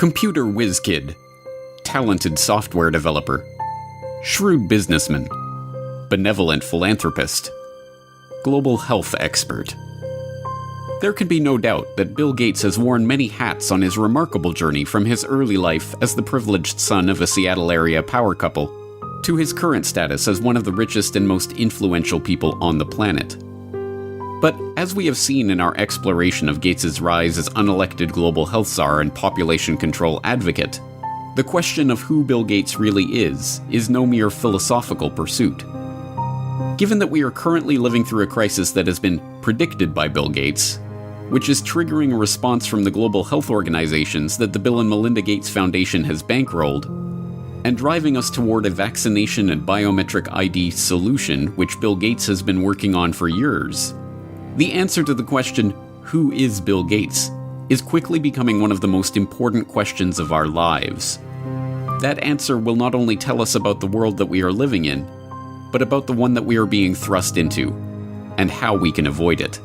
Computer whiz kid, talented software developer, shrewd businessman, benevolent philanthropist, global health expert. There can be no doubt that Bill Gates has worn many hats on his remarkable journey from his early life as the privileged son of a Seattle area power couple to his current status as one of the richest and most influential people on the planet. But as we have seen in our exploration of Gates' rise as unelected global health czar and population control advocate, the question of who Bill Gates really is no mere philosophical pursuit. Given that we are currently living through a crisis that has been predicted by Bill Gates, which is triggering a response from the global health organizations that the Bill and Melinda Gates Foundation has bankrolled, and driving us toward a vaccination and biometric ID solution which Bill Gates has been working on for years, the answer to the question, who is Bill Gates, is quickly becoming one of the most important questions of our lives. That answer will not only tell us about the world that we are living in, but about the one that we are being thrust into, and how we can avoid it.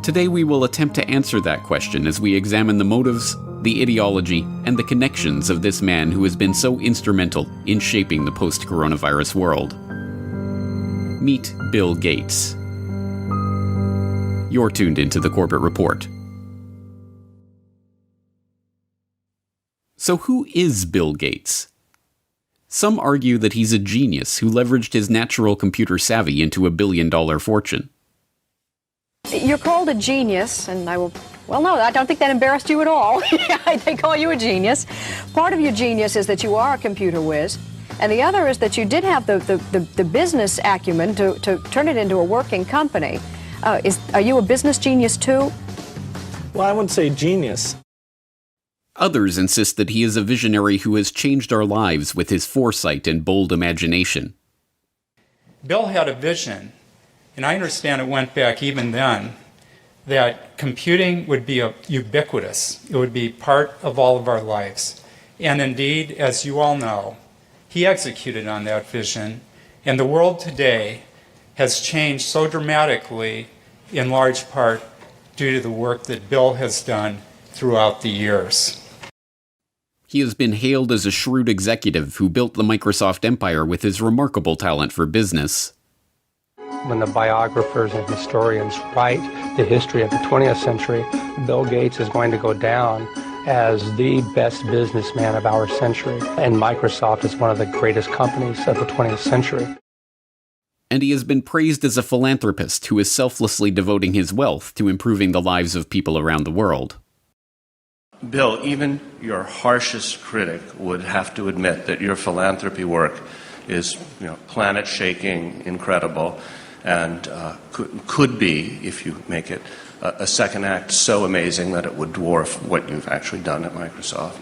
Today we will attempt to answer that question as we examine the motives, the ideology, and the connections of this man who has been so instrumental in shaping the post-coronavirus world. Meet Bill Gates. You're tuned into the Corporate Report. So who is Bill Gates? Some argue that he's a genius who leveraged his natural computer savvy into a billion-dollar fortune. You're called a genius, and I will... Well, no, I don't think that embarrassed you at all. They call you a genius. Part of your genius is that you are a computer whiz, and the other is that you did have the business acumen to turn it into a working company. Are you a business genius too? Well, I wouldn't say genius. Others insist that he is a visionary who has changed our lives with his foresight and bold imagination. Bill had a vision, and I understand it went back even then, that computing would be ubiquitous. It would be part of all of our lives. And indeed, as you all know, he executed on that vision, and the world today has changed so dramatically, in large part due to the work that Bill has done throughout the years. He has been hailed as a shrewd executive who built the Microsoft empire with his remarkable talent for business. When the biographers and historians write the history of the 20th century, Bill Gates is going to go down as the best businessman of our century, and Microsoft is one of the greatest companies of the 20th century. And he has been praised as a philanthropist who is selflessly devoting his wealth to improving the lives of people around the world. Bill, even your harshest critic would have to admit that your philanthropy work is, planet-shaking, incredible, and could be, if you make it a second act, so amazing that it would dwarf what you've actually done at Microsoft.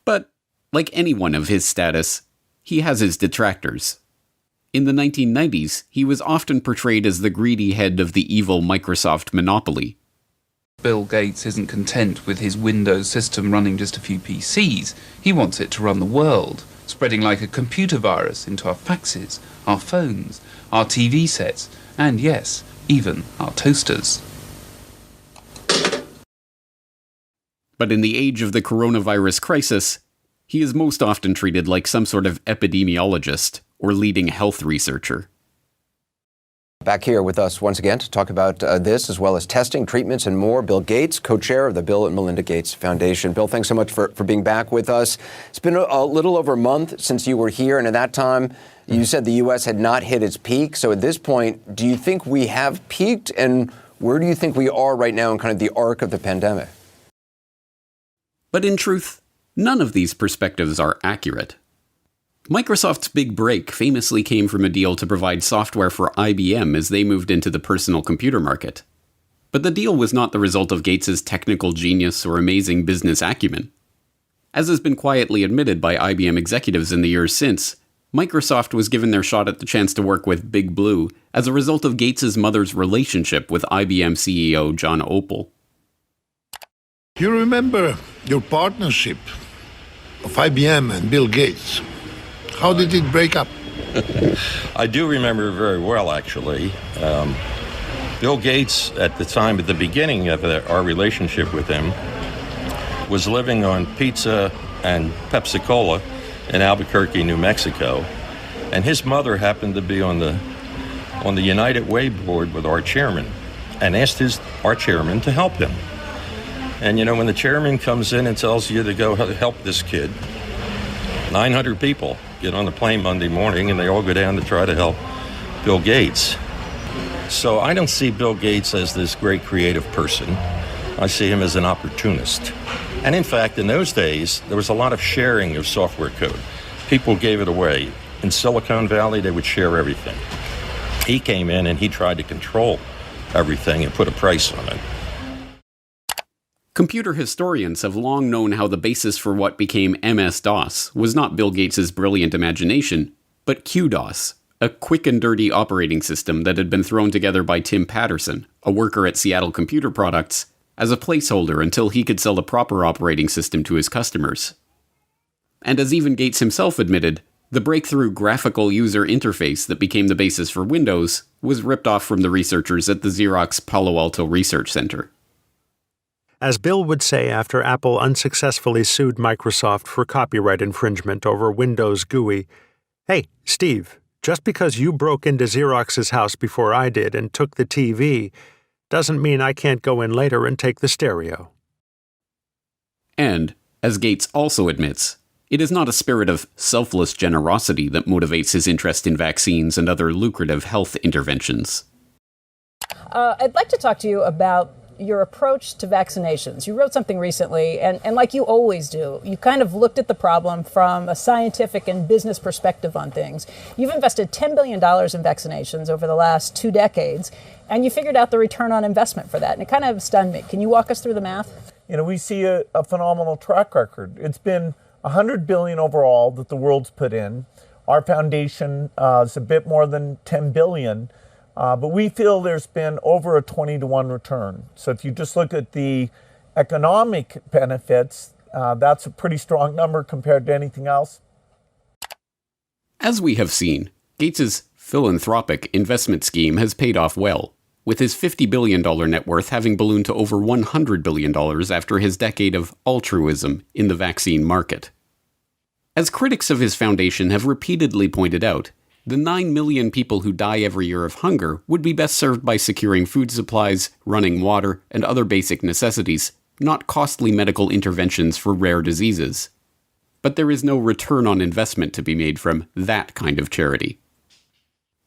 But, like anyone of his status, he has his detractors. In the 1990s, he was often portrayed as the greedy head of the evil Microsoft monopoly. Bill Gates isn't content with his Windows system running just a few PCs. He wants it to run the world, spreading like a computer virus into our faxes, our phones, our TV sets, and yes, even our toasters. But in the age of the coronavirus crisis, he is most often treated like some sort of epidemiologist or leading health researcher. Back here with us once again to talk about this, as well as testing, treatments, and more, Bill Gates, co-chair of the Bill and Melinda Gates Foundation. Bill, thanks so much for being back with us. It's been a little over a month since you were here, and at that time, you said the U.S. had not hit its peak. So at this point, do you think we have peaked, and where do you think we are right now in kind of the arc of the pandemic? But in truth, none of these perspectives are accurate. Microsoft's big break famously came from a deal to provide software for IBM as they moved into the personal computer market. But the deal was not the result of Gates' technical genius or amazing business acumen. As has been quietly admitted by IBM executives in the years since, Microsoft was given their shot at the chance to work with Big Blue as a result of Gates' mother's relationship with IBM CEO John Opel. You remember your partnership of IBM and Bill Gates. How did it break up? I do remember very well, actually. Bill Gates, at the beginning of our relationship with him, was living on pizza and Pepsi-Cola in Albuquerque, New Mexico. And his mother happened to be on the United Way board with our chairman and asked our chairman to help him. And, when the chairman comes in and tells you to go help this kid, 900 people get on the plane Monday morning and they all go down to try to help Bill Gates. So I don't see Bill Gates as this great creative person. I see him as an opportunist. And in fact, in those days, there was a lot of sharing of software code. People gave it away. In Silicon Valley, they would share everything. He came in and he tried to control everything and put a price on it. Computer historians have long known how the basis for what became MS-DOS was not Bill Gates' brilliant imagination, but QDOS, a quick and dirty operating system that had been thrown together by Tim Patterson, a worker at Seattle Computer Products, as a placeholder until he could sell the proper operating system to his customers. And as even Gates himself admitted, the breakthrough graphical user interface that became the basis for Windows was ripped off from the researchers at the Xerox Palo Alto Research Center. As Bill would say after Apple unsuccessfully sued Microsoft for copyright infringement over Windows GUI, "Hey, Steve, just because you broke into Xerox's house before I did and took the TV doesn't mean I can't go in later and take the stereo." And, as Gates also admits, it is not a spirit of selfless generosity that motivates his interest in vaccines and other lucrative health interventions. I'd like to talk to you about your approach to vaccinations. You wrote something recently, and like you always do, you kind of looked at the problem from a scientific and business perspective on things. You've invested $10 billion in vaccinations over the last 2 decades, and you figured out the return on investment for that, and it kind of stunned me. Can you walk us through the math? We see a phenomenal track record. It's been $100 billion overall that the world's put in. Our foundation is a bit more than $10 billion. But we feel there's been over a 20-to-1 return. So if you just look at the economic benefits, that's a pretty strong number compared to anything else. As we have seen, Gates's philanthropic investment scheme has paid off well, with his $50 billion net worth having ballooned to over $100 billion after his decade of altruism in the vaccine market. As critics of his foundation have repeatedly pointed out, the 9 million people who die every year of hunger would be best served by securing food supplies, running water, and other basic necessities, not costly medical interventions for rare diseases. But there is no return on investment to be made from that kind of charity.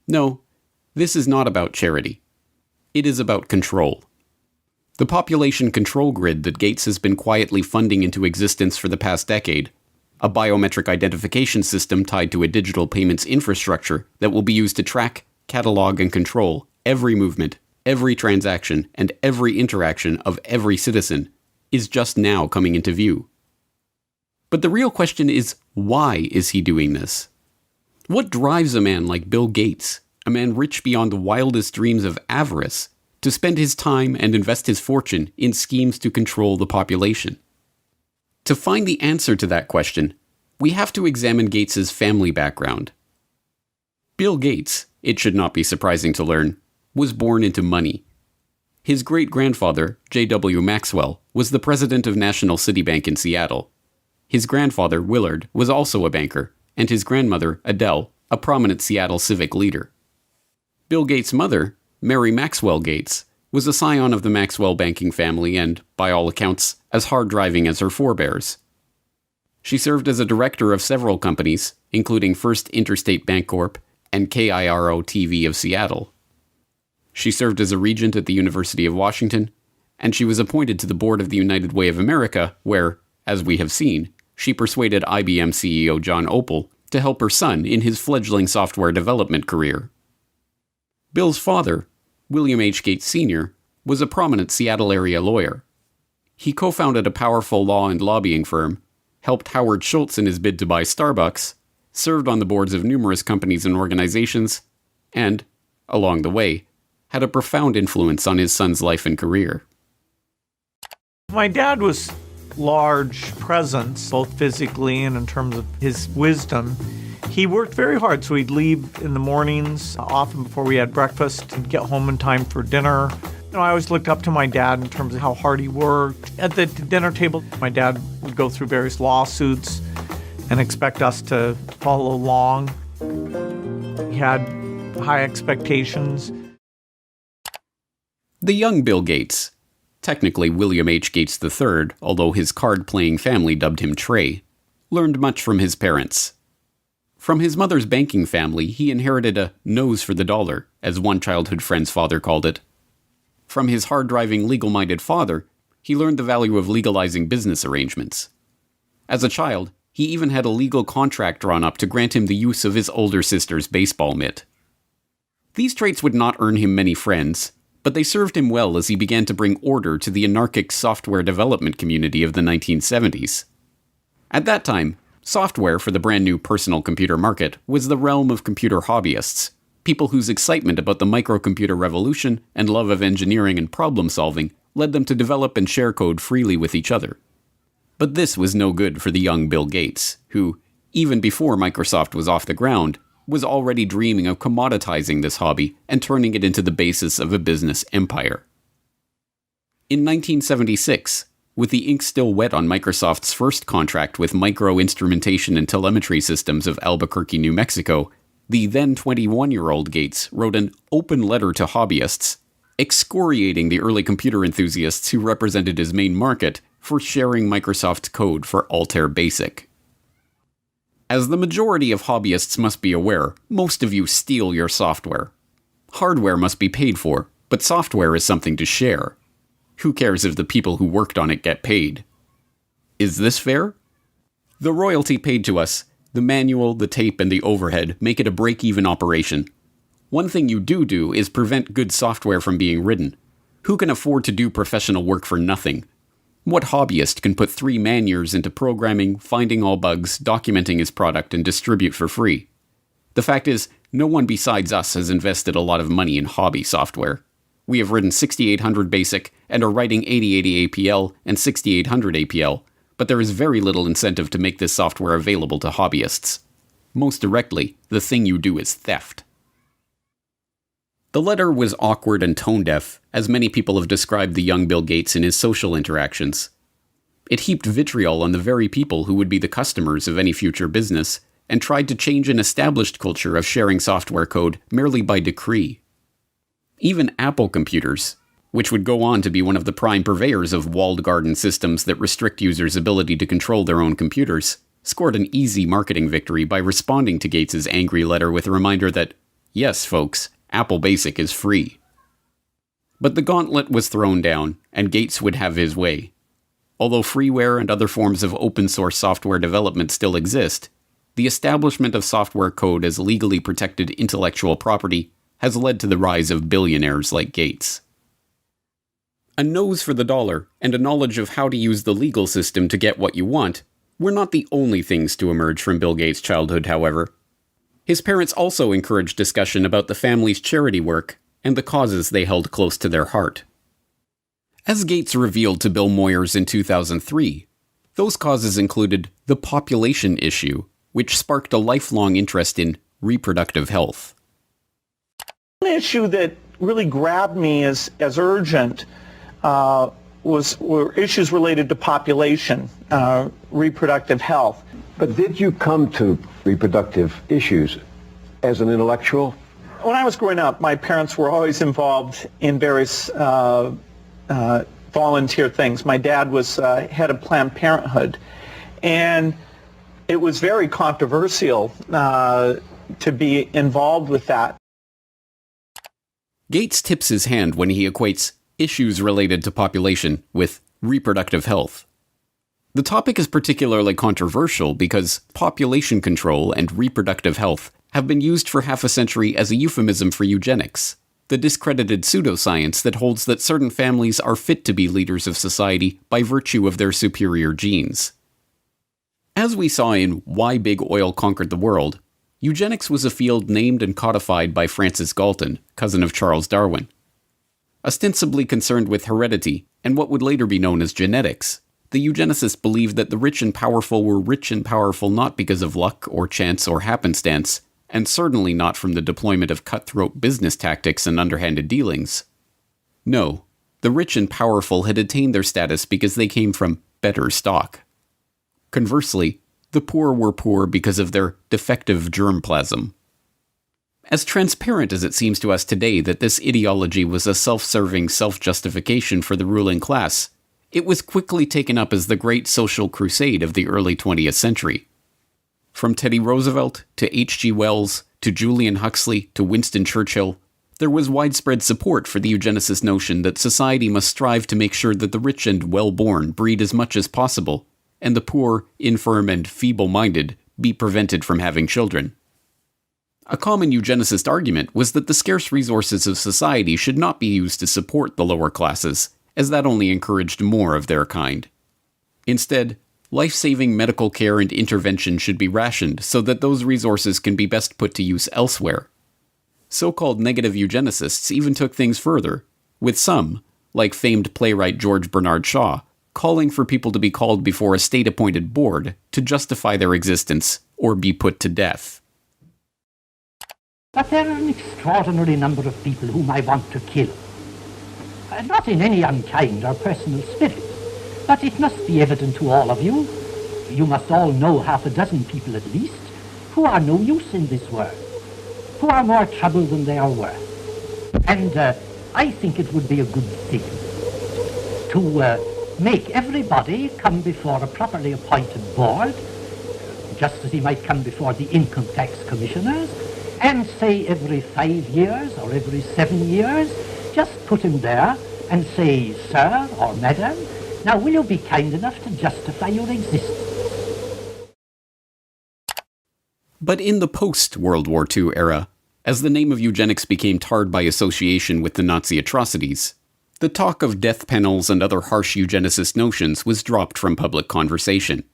No, this is not about charity. It is about control. The population control grid that Gates has been quietly funding into existence for the past decade, a biometric identification system tied to a digital payments infrastructure that will be used to track, catalog, and control every movement, every transaction, and every interaction of every citizen, is just now coming into view. But the real question is, why is he doing this? What drives a man like Bill Gates, a man rich beyond the wildest dreams of avarice, to spend his time and invest his fortune in schemes to control the population? To find the answer to that question, we have to examine Gates's family background. Bill Gates, it should not be surprising to learn, was born into money. His great-grandfather, J.W. Maxwell, was the president of National City Bank in Seattle. His grandfather, Willard, was also a banker, and his grandmother, Adele, a prominent Seattle civic leader. Bill Gates' mother, Mary Maxwell Gates, was a scion of the Maxwell banking family and, by all accounts, as hard-driving as her forebears. She served as a director of several companies, including First Interstate Bancorp and KIRO-TV of Seattle. She served as a regent at the University of Washington, and she was appointed to the board of the United Way of America, where, as we have seen, she persuaded IBM CEO John Opel to help her son in his fledgling software development career. Bill's father, William H. Gates Sr., was a prominent Seattle area lawyer. He co-founded a powerful law and lobbying firm, helped Howard Schultz in his bid to buy Starbucks, served on the boards of numerous companies and organizations, and, along the way, had a profound influence on his son's life and career. My dad was large presence, both physically and in terms of his wisdom. He worked very hard, so he'd leave in the mornings, often before we had breakfast, and get home in time for dinner. I always looked up to my dad in terms of how hard he worked. At the dinner table, my dad would go through various lawsuits and expect us to follow along. He had high expectations. The young Bill Gates, technically William H. Gates III, although his card-playing family dubbed him Trey, learned much from his parents. From his mother's banking family, he inherited a nose for the dollar, as one childhood friend's father called it. From his hard-driving, legal-minded father, he learned the value of legalizing business arrangements. As a child, he even had a legal contract drawn up to grant him the use of his older sister's baseball mitt. These traits would not earn him many friends, but they served him well as he began to bring order to the anarchic software development community of the 1970s. At that time, software for the brand new personal computer market was the realm of computer hobbyists, people whose excitement about the microcomputer revolution and love of engineering and problem-solving led them to develop and share code freely with each other. But this was no good for the young Bill Gates, who, even before Microsoft was off the ground, was already dreaming of commoditizing this hobby and turning it into the basis of a business empire. In 1976, with the ink still wet on Microsoft's first contract with Micro-Instrumentation and Telemetry Systems of Albuquerque, New Mexico, the then 21-year-old Gates wrote an open letter to hobbyists, excoriating the early computer enthusiasts who represented his main market for sharing Microsoft's code for Altair Basic. As the majority of hobbyists must be aware, most of you steal your software. Hardware must be paid for, but software is something to share. Who cares if the people who worked on it get paid? Is this fair? The royalty paid to us, the manual, the tape, and the overhead make it a break-even operation. One thing you do is prevent good software from being written. Who can afford to do professional work for nothing? What hobbyist can put 3 man-years into programming, finding all bugs, documenting his product, and distribute for free? The fact is, no one besides us has invested a lot of money in hobby software. We have written 6800 BASIC and are writing 8080 APL and 6800 APL, but there is very little incentive to make this software available to hobbyists. Most directly, the thing you do is theft. The letter was awkward and tone-deaf, as many people have described the young Bill Gates in his social interactions. It heaped vitriol on the very people who would be the customers of any future business, and tried to change an established culture of sharing software code merely by decree. Even Apple computers, which would go on to be one of the prime purveyors of walled garden systems that restrict users' ability to control their own computers, scored an easy marketing victory by responding to Gates' angry letter with a reminder that, yes, folks, Apple Basic is free. But the gauntlet was thrown down, and Gates would have his way. Although freeware and other forms of open-source software development still exist, the establishment of software code as legally protected intellectual property has led to the rise of billionaires like Gates. A nose for the dollar and a knowledge of how to use the legal system to get what you want were not the only things to emerge from Bill Gates' childhood, however. His parents also encouraged discussion about the family's charity work and the causes they held close to their heart. As Gates revealed to Bill Moyers in 2003, those causes included the population issue, which sparked a lifelong interest in reproductive health. One issue that really grabbed me as urgent were issues related to population, reproductive health. But did you come to reproductive issues as an intellectual? When I was growing up, my parents were always involved in various volunteer things. My dad was head of Planned Parenthood, and it was very controversial to be involved with that. Gates tips his hand when he equates issues related to population with reproductive health. The topic is particularly controversial because population control and reproductive health have been used for half a century as a euphemism for eugenics, the discredited pseudoscience that holds that certain families are fit to be leaders of society by virtue of their superior genes. As we saw in Why Big Oil Conquered the World, eugenics was a field named and codified by Francis Galton, cousin of Charles Darwin. Ostensibly concerned with heredity and what would later be known as genetics, the eugenicists believed that the rich and powerful were rich and powerful not because of luck or chance or happenstance, and certainly not from the deployment of cutthroat business tactics and underhanded dealings. No, the rich and powerful had attained their status because they came from better stock. Conversely, the poor were poor because of their defective germplasm. As transparent as it seems to us today that this ideology was a self-serving self-justification for the ruling class, it was quickly taken up as the great social crusade of the early 20th century. From Teddy Roosevelt to H.G. Wells to Julian Huxley to Winston Churchill, there was widespread support for the eugenicist notion that society must strive to make sure that the rich and well-born breed as much as possible, and the poor, infirm, and feeble-minded be prevented from having children. A common eugenicist argument was that the scarce resources of society should not be used to support the lower classes, as that only encouraged more of their kind. Instead, life-saving medical care and intervention should be rationed so that those resources can be best put to use elsewhere. So-called negative eugenicists even took things further, with some, like famed playwright George Bernard Shaw, calling for people to be called before a state-appointed board to justify their existence or be put to death. But there are an extraordinary number of people whom I want to kill. Not in any unkind or personal spirit, but it must be evident to all of you, you must all know half a dozen people at least, who are no use in this world, who are more trouble than they are worth. And I think it would be a good thing to make everybody come before a properly appointed board, just as he might come before the income tax commissioners, and say every 5 years or every 7 years, just put him there and say, "Sir," or "Madam, now will you be kind enough to justify your existence?" But in the post-World War II era, as the name of eugenics became tarred by association with the Nazi atrocities, the talk of death panels and other harsh eugenicist notions was dropped from public conversation.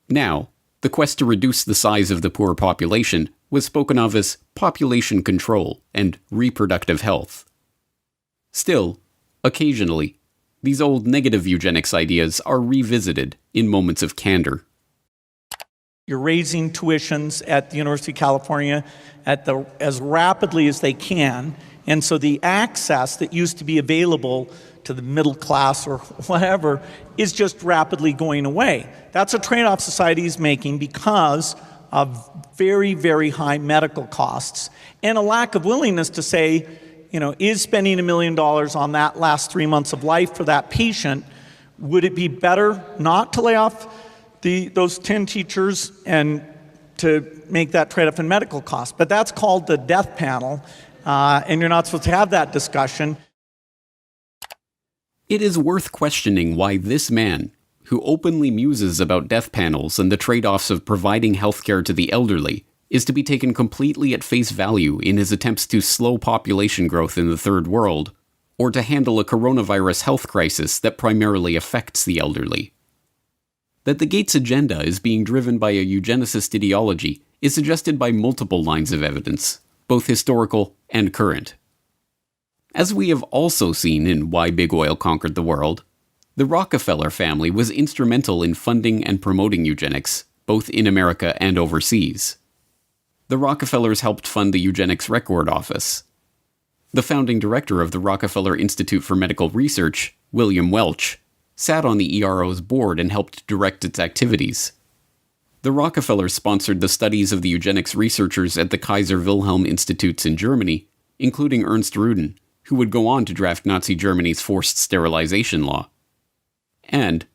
Now, the quest to reduce the size of the poor population was spoken of as population control and reproductive health. Still, occasionally, these old negative eugenics ideas are revisited in moments of candor. You're raising tuitions at the University of California as rapidly as they can, and so the access that used to be available to the middle class or whatever is just rapidly going away. That's a trade-off society is making because of very, very high medical costs and a lack of willingness to say, is spending $1 million on that last 3 months of life for that patient, would it be better not to lay off those 10 teachers and to make that trade-off in medical costs? But that's called the death panel, and you're not supposed to have that discussion. It is worth questioning why this man, who openly muses about death panels and the trade-offs of providing healthcare to the elderly, is to be taken completely at face value in his attempts to slow population growth in the Third World, or to handle a coronavirus health crisis that primarily affects the elderly. That the Gates agenda is being driven by a eugenicist ideology is suggested by multiple lines of evidence, both historical and current. As we have also seen in Why Big Oil Conquered the World, the Rockefeller family was instrumental in funding and promoting eugenics, both in America and overseas. The Rockefellers helped fund the Eugenics Record Office. The founding director of the Rockefeller Institute for Medical Research, William Welch, sat on the ERO's board and helped direct its activities. The Rockefellers sponsored the studies of the eugenics researchers at the Kaiser Wilhelm Institutes in Germany, including Ernst Rudin, who would go on to draft Nazi Germany's forced sterilization law. And,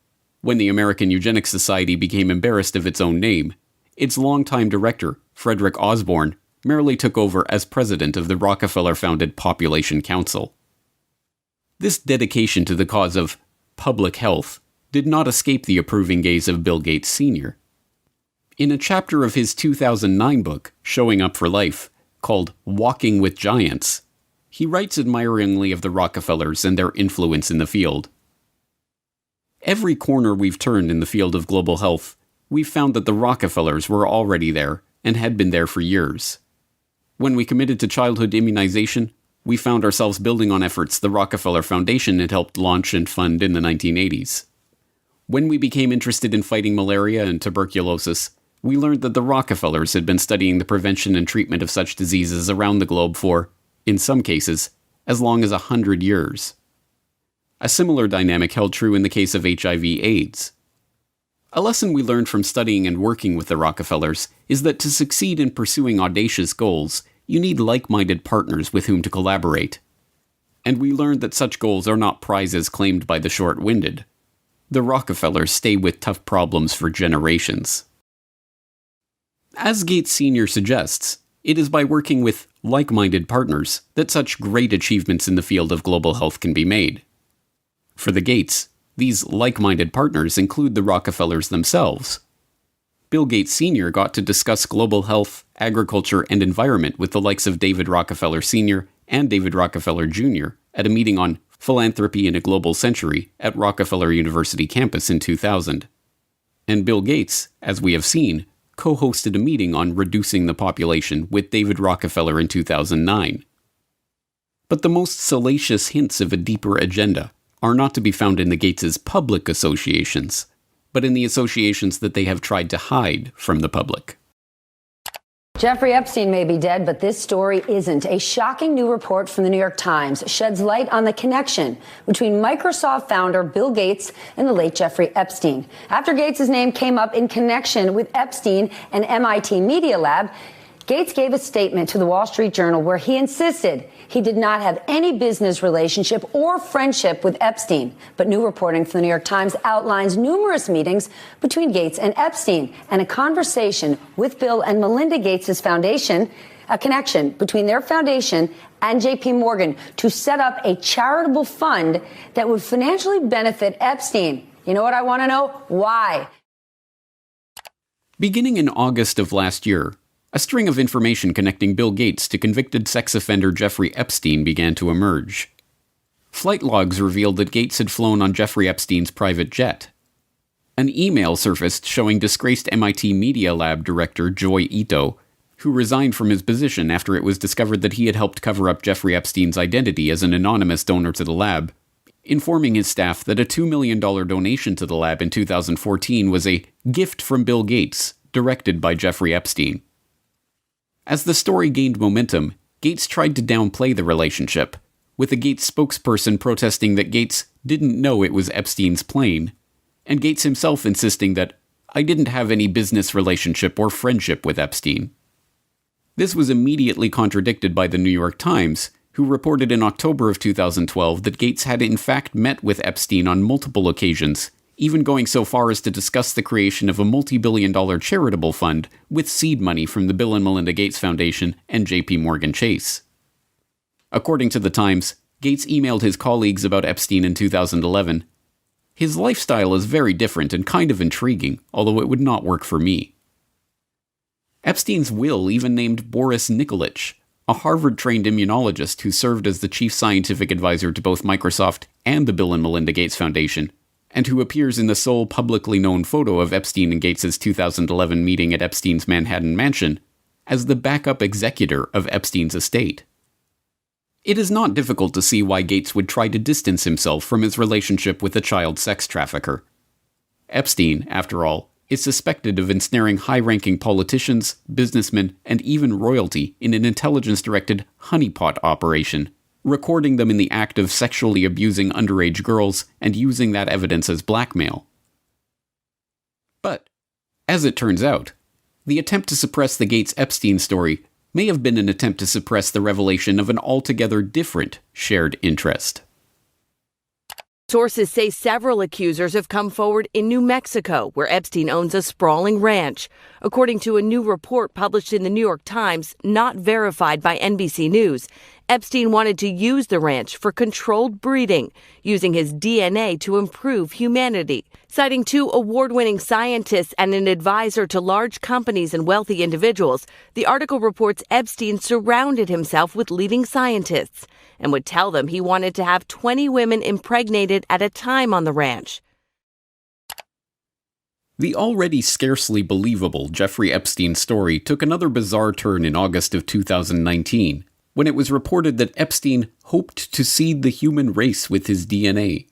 when the American Eugenics Society became embarrassed of its own name, its longtime director, Frederick Osborne, merely took over as president of the Rockefeller-founded Population Council. This dedication to the cause of public health did not escape the approving gaze of Bill Gates Sr. In a chapter of his 2009 book, Showing Up for Life, called Walking with Giants, he writes admiringly of the Rockefellers and their influence in the field. Every corner we've turned in the field of global health, we've found that the Rockefellers were already there and had been there for years. When we committed to childhood immunization, we found ourselves building on efforts the Rockefeller Foundation had helped launch and fund in the 1980s. When we became interested in fighting malaria and tuberculosis, we learned that the Rockefellers had been studying the prevention and treatment of such diseases around the globe for, in some cases, as long as 100 years. A similar dynamic held true in the case of HIV/AIDS. A lesson we learned from studying and working with the Rockefellers is that to succeed in pursuing audacious goals, you need like-minded partners with whom to collaborate. And we learned that such goals are not prizes claimed by the short-winded. The Rockefellers stay with tough problems for generations. As Gates Sr. suggests, it is by working with like-minded partners that such great achievements in the field of global health can be made. For the Gates, these like-minded partners include the Rockefellers themselves. Bill Gates Sr. got to discuss global health, agriculture, and environment with the likes of David Rockefeller Sr. and David Rockefeller Jr. at a meeting on Philanthropy in a Global Century at Rockefeller University campus in 2000. And Bill Gates, as we have seen, co-hosted a meeting on reducing the population with David Rockefeller in 2009. But the most salacious hints of a deeper agenda are not to be found in the Gates' public associations, but in the associations that they have tried to hide from the public. Jeffrey Epstein may be dead, but this story isn't. A shocking new report from the New York Times sheds light on the connection between Microsoft founder Bill Gates and the late Jeffrey Epstein. After Gates' name came up in connection with Epstein and MIT Media Lab, Gates gave a statement to the Wall Street Journal where he insisted he did not have any business relationship or friendship with Epstein. But new reporting from the New York Times outlines numerous meetings between Gates and Epstein and a conversation with Bill and Melinda Gates' foundation, a connection between their foundation and JP Morgan to set up a charitable fund that would financially benefit Epstein. You know what I want to know? Why? Beginning in August of last year, a string of information connecting Bill Gates to convicted sex offender Jeffrey Epstein began to emerge. Flight logs revealed that Gates had flown on Jeffrey Epstein's private jet. An email surfaced showing disgraced MIT Media Lab director Joy Ito, who resigned from his position after it was discovered that he had helped cover up Jeffrey Epstein's identity as an anonymous donor to the lab, informing his staff that a $2 million donation to the lab in 2014 was a gift from Bill Gates, directed by Jeffrey Epstein. As the story gained momentum, Gates tried to downplay the relationship, with a Gates spokesperson protesting that Gates didn't know it was Epstein's plane, and Gates himself insisting that, "I didn't have any business relationship or friendship with Epstein." This was immediately contradicted by the New York Times, who reported in October of 2012 that Gates had in fact met with Epstein on multiple occasions, even going so far as to discuss the creation of a multi-billion-dollar charitable fund with seed money from the Bill and Melinda Gates Foundation and JP Morgan Chase. According to the Times, Gates emailed his colleagues about Epstein in 2011. "His lifestyle is very different and kind of intriguing, although it would not work for me." Epstein's will even named Boris Nikolic, a Harvard-trained immunologist who served as the chief scientific advisor to both Microsoft and the Bill and Melinda Gates Foundation, and who appears in the sole publicly known photo of Epstein and Gates' 2011 meeting at Epstein's Manhattan mansion, as the backup executor of Epstein's estate. It is not difficult to see why Gates would try to distance himself from his relationship with a child sex trafficker. Epstein, after all, is suspected of ensnaring high-ranking politicians, businessmen, and even royalty in an intelligence-directed honeypot operation, recording them in the act of sexually abusing underage girls and using that evidence as blackmail. But, as it turns out, the attempt to suppress the Gates-Epstein story may have been an attempt to suppress the revelation of an altogether different shared interest. Sources say several accusers have come forward in New Mexico, where Epstein owns a sprawling ranch. According to a new report published in the New York Times, not verified by NBC News, Epstein wanted to use the ranch for controlled breeding, using his DNA to improve humanity. Citing 2 award-winning scientists and an advisor to large companies and wealthy individuals, the article reports Epstein surrounded himself with leading scientists and would tell them he wanted to have 20 women impregnated at a time on the ranch. The already scarcely believable Jeffrey Epstein story took another bizarre turn in August of 2019, when it was reported that Epstein hoped to seed the human race with his DNA.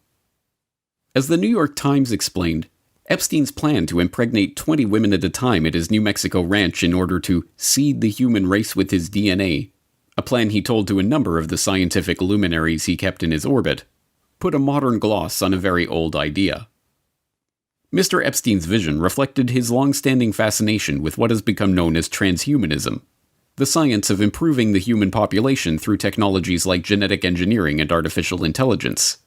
As the New York Times explained, Epstein's plan to impregnate 20 women at a time at his New Mexico ranch in order to seed the human race with his DNA, a plan he told to a number of the scientific luminaries he kept in his orbit, put a modern gloss on a very old idea. Mr. Epstein's vision reflected his long-standing fascination with what has become known as transhumanism, the science of improving the human population through technologies like genetic engineering and artificial intelligence.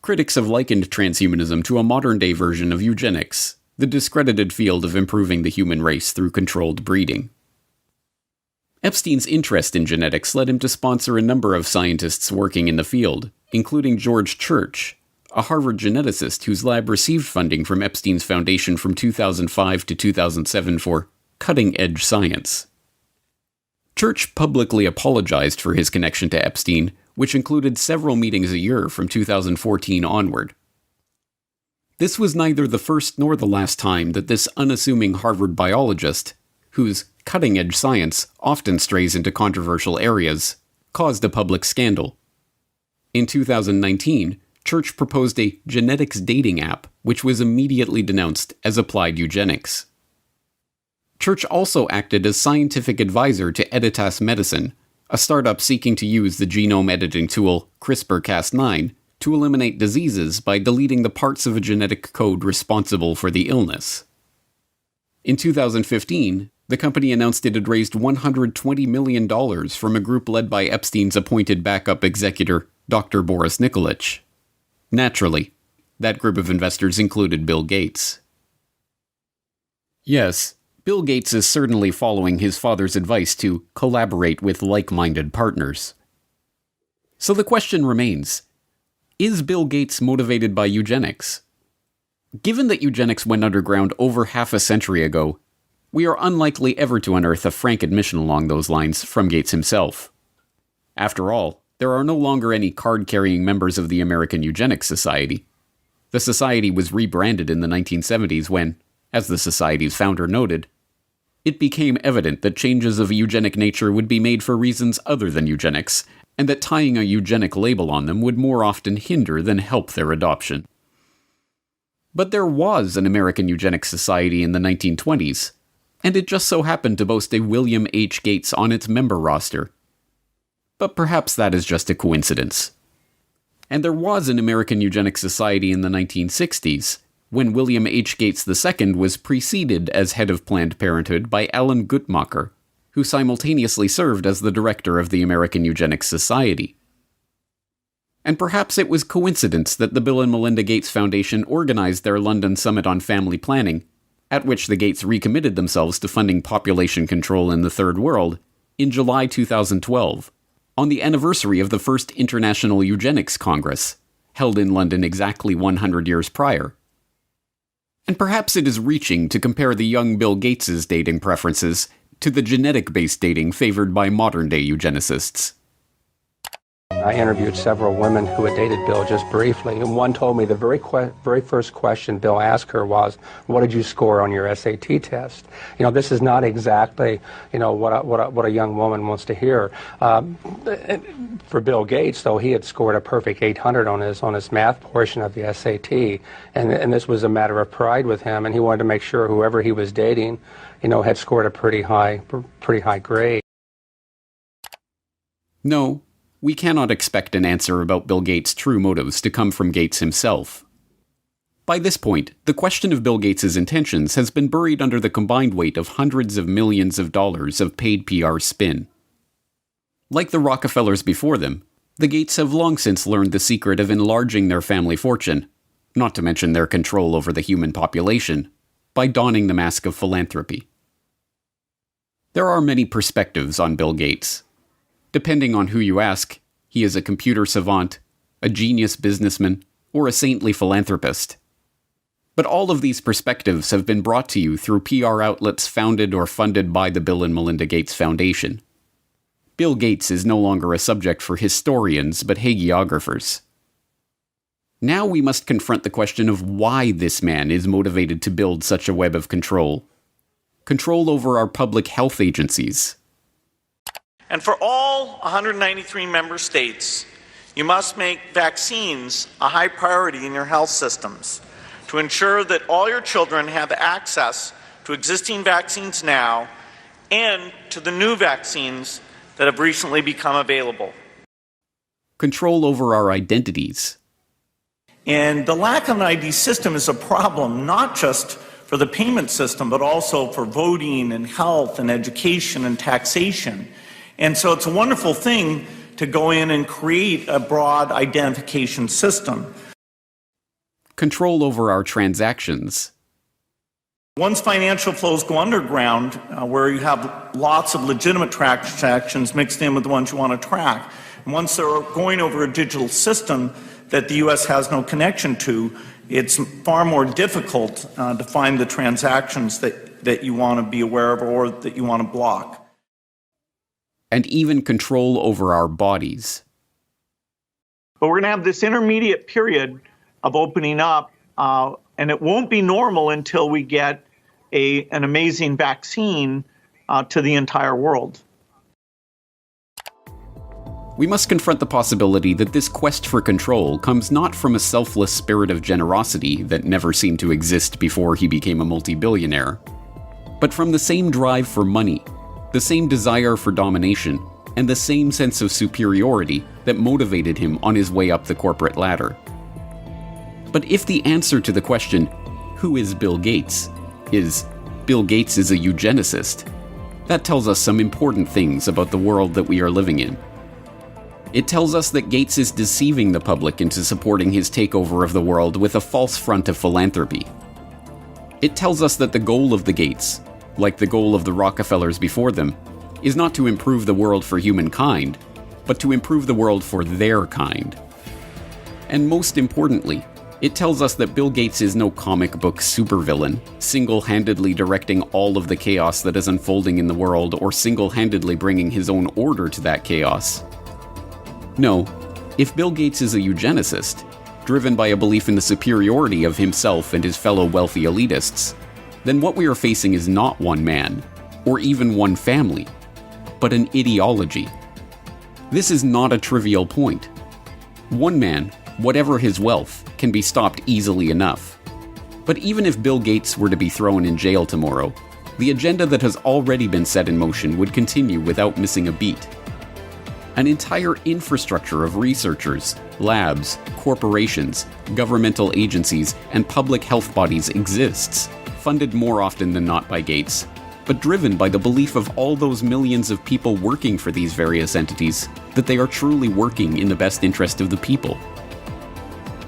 Critics have likened transhumanism to a modern-day version of eugenics, the discredited field of improving the human race through controlled breeding. Epstein's interest in genetics led him to sponsor a number of scientists working in the field, including George Church, a Harvard geneticist whose lab received funding from Epstein's foundation from 2005 to 2007 for cutting-edge science. Church publicly apologized for his connection to Epstein, which included several meetings a year from 2014 onward. This was neither the first nor the last time that this unassuming Harvard biologist, whose cutting-edge science often strays into controversial areas, caused a public scandal. In 2019, Church proposed a genetics dating app, which was immediately denounced as applied eugenics. Church also acted as scientific advisor to Editas Medicine, a startup seeking to use the genome editing tool CRISPR-Cas9 to eliminate diseases by deleting the parts of a genetic code responsible for the illness. In 2015, the company announced it had raised $120 million from a group led by Epstein's appointed backup executor, Dr. Boris Nikolic. Naturally, that group of investors included Bill Gates. Yes, Bill Gates is certainly following his father's advice to collaborate with like-minded partners. So the question remains, is Bill Gates motivated by eugenics? Given that eugenics went underground over half a century ago, we are unlikely ever to unearth a frank admission along those lines from Gates himself. After all, there are no longer any card-carrying members of the American Eugenics Society. The society was rebranded in the 1970s when, as the society's founder noted, it became evident that changes of a eugenic nature would be made for reasons other than eugenics, and that tying a eugenic label on them would more often hinder than help their adoption. But there was an American Eugenics Society in the 1920s, and it just so happened to boast a William H. Gates on its member roster. But perhaps that is just a coincidence. And there was an American Eugenics Society in the 1960s, when William H. Gates II was preceded as head of Planned Parenthood by Alan Guttmacher, who simultaneously served as the director of the American Eugenics Society. And perhaps it was coincidence that the Bill and Melinda Gates Foundation organized their London Summit on Family Planning, at which the Gates recommitted themselves to funding population control in the Third World, in July 2012. On the anniversary of the first International Eugenics Congress, held in London exactly 100 years prior. And perhaps it is reaching to compare the young Bill Gates' dating preferences to the genetic-based dating favored by modern-day eugenicists. I interviewed several women who had dated Bill just briefly, and one told me the very first question Bill asked her was, "What did you score on your SAT test?" You know, this is not exactly, what a young woman wants to hear. For Bill Gates, though, he had scored a perfect 800 on his math portion of the SAT, and this was a matter of pride with him, and he wanted to make sure whoever he was dating, had scored a pretty high grade. No. We cannot expect an answer about Bill Gates' true motives to come from Gates himself. By this point, the question of Bill Gates' intentions has been buried under the combined weight of hundreds of millions of dollars of paid PR spin. Like the Rockefellers before them, the Gates have long since learned the secret of enlarging their family fortune, not to mention their control over the human population, by donning the mask of philanthropy. There are many perspectives on Bill Gates. Depending on who you ask, he is a computer savant, a genius businessman, or a saintly philanthropist. But all of these perspectives have been brought to you through PR outlets founded or funded by the Bill and Melinda Gates Foundation. Bill Gates is no longer a subject for historians but hagiographers. Now we must confront the question of why this man is motivated to build such a web of control. Control over our public health agencies. And for all 193 member states, You must make vaccines a high priority in your health systems to ensure that all your children have access to existing vaccines now and to the new vaccines that have recently become available. Control over our identities. And the lack of an ID system is a problem, not just for the payment system, but also for voting and health and education and taxation. And so it's a wonderful thing to go in and create a broad identification system. Control over our transactions. Once financial flows go underground, where you have lots of legitimate transactions mixed in with the ones you want to track, and once they're going over a digital system that the U.S. has no connection to, it's far more difficult to find the transactions that you want to be aware of or that you want to block. And even control over our bodies. But we're going to have this intermediate period of opening up, and it won't be normal until we get an amazing vaccine to the entire world. We must confront the possibility that this quest for control comes not from a selfless spirit of generosity that never seemed to exist before he became a multi-billionaire, but from the same drive for money, the same desire for domination, and the same sense of superiority that motivated him on his way up the corporate ladder. But if the answer to the question, who is Bill Gates, is Bill Gates is a eugenicist, that tells us some important things about the world that we are living in. It tells us that Gates is deceiving the public into supporting his takeover of the world with a false front of philanthropy. It tells us that the goal of the Gates, like the goal of the Rockefellers before them, is not to improve the world for humankind, but to improve the world for their kind. And most importantly, it tells us that Bill Gates is no comic book supervillain, single-handedly directing all of the chaos that is unfolding in the world or single-handedly bringing his own order to that chaos. No, if Bill Gates is a eugenicist, driven by a belief in the superiority of himself and his fellow wealthy elitists, then what we are facing is not one man, or even one family, but an ideology. This is not a trivial point. One man, whatever his wealth, can be stopped easily enough. But even if Bill Gates were to be thrown in jail tomorrow, the agenda that has already been set in motion would continue without missing a beat. An entire infrastructure of researchers, labs, corporations, governmental agencies, and public health bodies exists, funded more often than not by Gates, but driven by the belief of all those millions of people working for these various entities that they are truly working in the best interest of the people.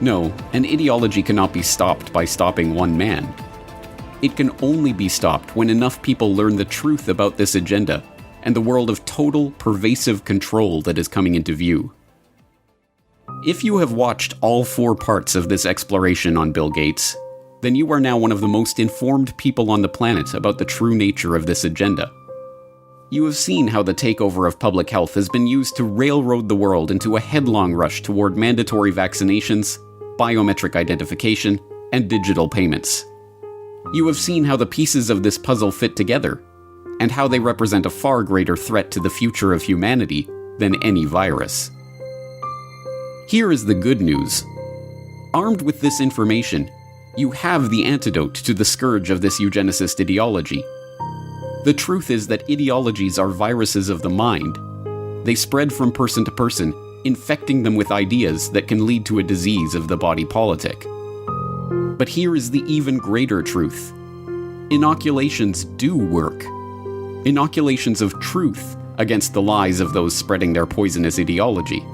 No, an ideology cannot be stopped by stopping one man. It can only be stopped when enough people learn the truth about this agenda and the world of total, pervasive control that is coming into view. If you have watched all 4 parts of this exploration on Bill Gates, then you are now one of the most informed people on the planet about the true nature of this agenda. You have seen how the takeover of public health has been used to railroad the world into a headlong rush toward mandatory vaccinations, biometric identification, and digital payments. You have seen how the pieces of this puzzle fit together, and how they represent a far greater threat to the future of humanity than any virus. Here is the good news. Armed with this information, you have the antidote to the scourge of this eugenicist ideology. The truth is that ideologies are viruses of the mind. They spread from person to person, infecting them with ideas that can lead to a disease of the body politic. But here is the even greater truth. Inoculations do work. Inoculations of truth against the lies of those spreading their poisonous ideology.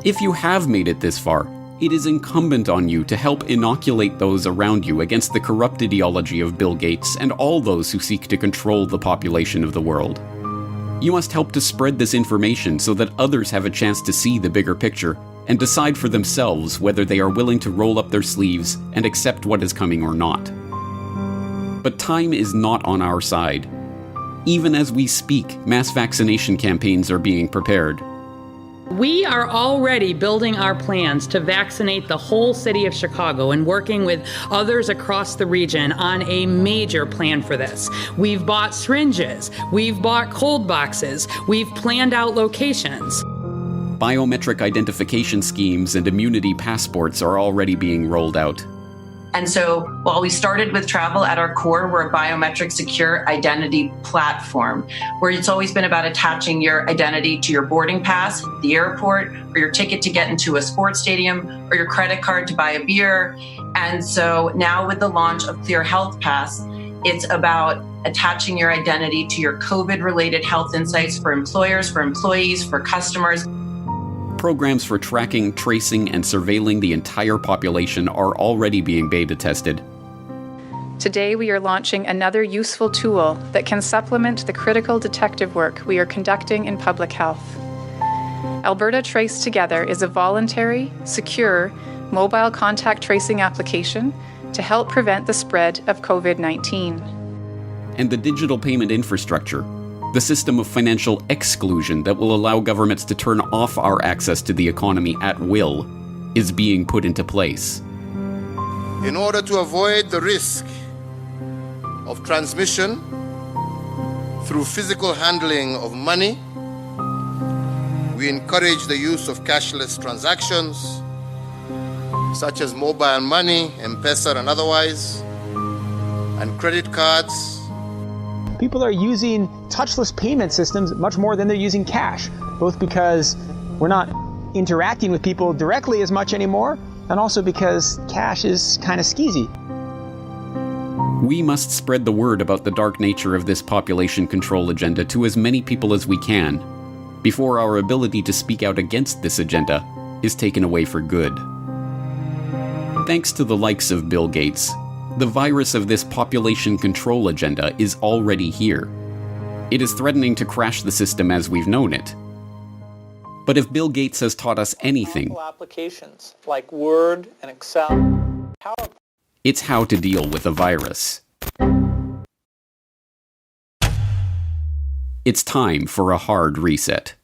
If you have made it this far, it is incumbent on you to help inoculate those around you against the corrupt ideology of Bill Gates and all those who seek to control the population of the world. You must help to spread this information so that others have a chance to see the bigger picture and decide for themselves whether they are willing to roll up their sleeves and accept what is coming or not. But time is not on our side. Even as we speak, mass vaccination campaigns are being prepared. We are already building our plans to vaccinate the whole city of Chicago and working with others across the region on a major plan for this. We've bought syringes, we've bought cold boxes, we've planned out locations. Biometric identification schemes and immunity passports are already being rolled out. And so while we started with travel at our core, we're a biometric secure identity platform where it's always been about attaching your identity to your boarding pass at the airport, or your ticket to get into a sports stadium, or your credit card to buy a beer. And so now with the launch of Clear Health Pass, it's about attaching your identity to your COVID-related health insights for employers, for employees, for customers. Programs for tracking, tracing, and surveilling the entire population are already being beta tested. Today, we are launching another useful tool that can supplement the critical detective work we are conducting in public health. Alberta Trace Together is a voluntary, secure, mobile contact tracing application to help prevent the spread of COVID-19. And the digital payment infrastructure, the system of financial exclusion that will allow governments to turn off our access to the economy at will, is being put into place. In order to avoid the risk of transmission through physical handling of money, we encourage the use of cashless transactions, such as mobile money, M-Pesa and otherwise, and credit cards. People are using touchless payment systems much more than they're using cash, both because we're not interacting with people directly as much anymore, and also because cash is kind of skeezy. We must spread the word about the dark nature of this population control agenda to as many people as we can, before our ability to speak out against this agenda is taken away for good. Thanks to the likes of Bill Gates, the virus of this population control agenda is already here. It is threatening to crash the system as we've known it. But if Bill Gates has taught us anything, Applications like Word and Excel, PowerPoint. It's how to deal with a virus. It's time for a hard reset.